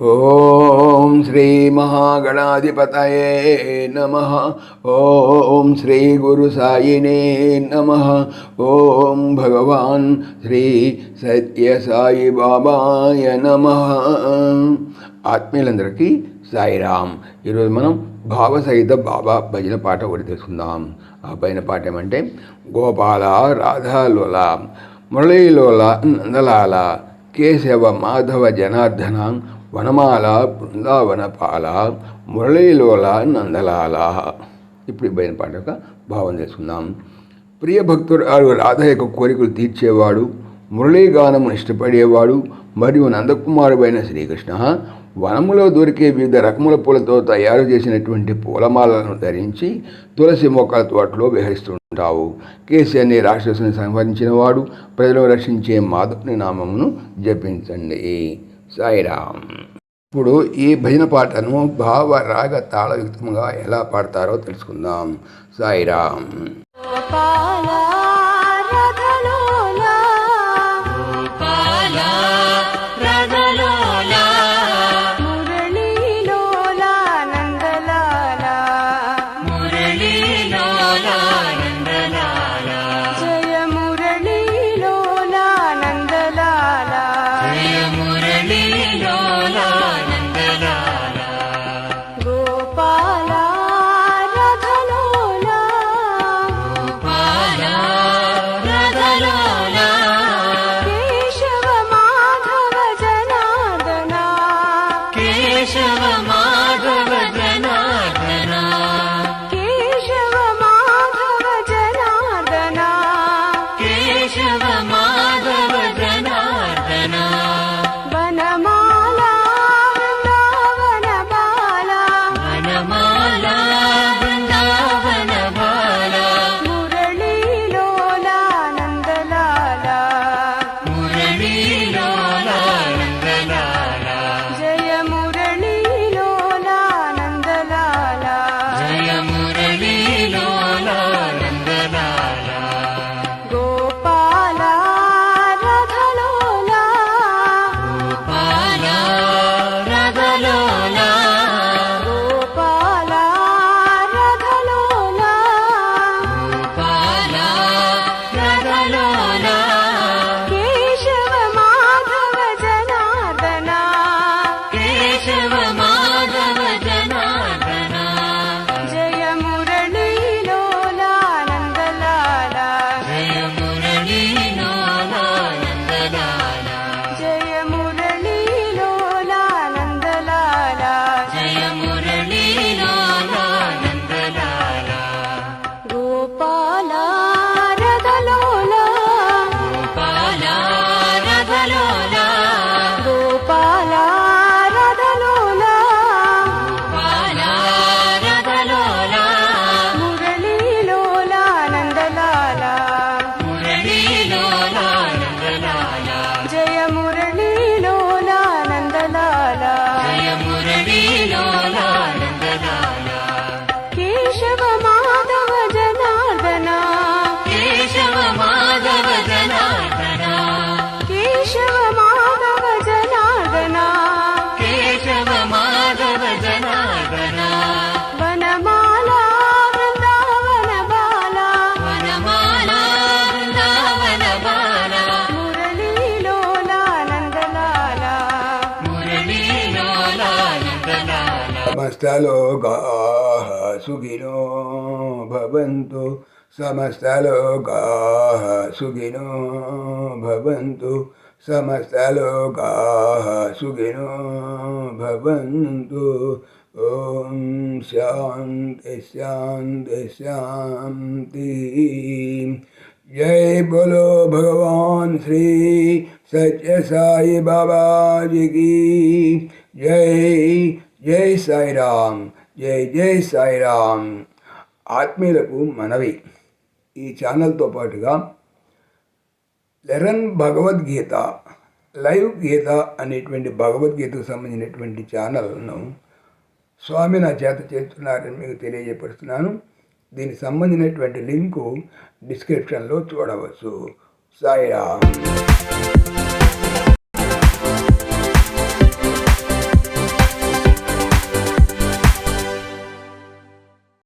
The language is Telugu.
ఓం శ్రీ మహాగణాధిపతయే నమః. ఓం శ్రీ గురు సాయినే నమః. ఓం భగవాన్ శ్రీ సత్య సాయి బాబాయ నమః. ఆత్మీయులందరికీ సాయిరామ్. ఈరోజు మనం భావసహిత బాబా భజన పాట ఒకటి తెలుసుకుందాం. ఆ భజన పాట ఏమంటే, గోపాల రాధాలోల మురళీలోల నందలాల కేశవ మాధవ జనార్దన వనమాల బృందావనపాల మురళీలోల నందలాల. ఇప్పుడు ఈ భజన పాట యొక్క భావం తెలుసుకుందాం. ప్రియ భక్తుడు రాధ యొక్క కోరికలు తీర్చేవాడు, మురళీగానమును ఇష్టపడేవాడు మరియు నందకుమారుడైన శ్రీకృష్ణ వనములో దొరికే వివిధ రకముల పూలతో తయారు చేసినటువంటి పూలమాలను ధరించి తులసి మొక్కల తోటలో విహరిస్తుంటావు. కేసి అనే రాక్షసుని సంహరించిన వాడు, ప్రజలను రక్షించే మాధవుని నామమును జపించండి. సాయిరామ్. ఇప్పుడు ఈ భజన పాటను భావ రాగ తాళయుక్తంగా ఎలా పాడతారో తెలుసుకుందాం. సాయిరామ్. సమస్తలోకాః సుఖినో భవంతు. సమస్తలోకాః సుఖినో భవంతు. సమస్తలోకాః సుఖినో భవంతు. ఓం శాంతి శాంతి శాంతి. జై బోలో భగవాన్ శ్రీ సత్య సాయి బాబాజీకి జై. జై సాయిరామ్. జై జై సాయిరామ్. ఆత్మీయులకు మనవి, ఈ ఛానల్తో పాటుగా లెరన్ భగవద్గీత లైవ్ గీత అనేటువంటి భగవద్గీతకు సంబంధించినటువంటి ఛానల్ను స్వామి నా చేత చేస్తున్నారని మీకు తెలియజేపరుస్తున్నాను. దీనికి సంబంధించినటువంటి లింకు డిస్క్రిప్షన్లో చూడవచ్చు. సాయిరామ్.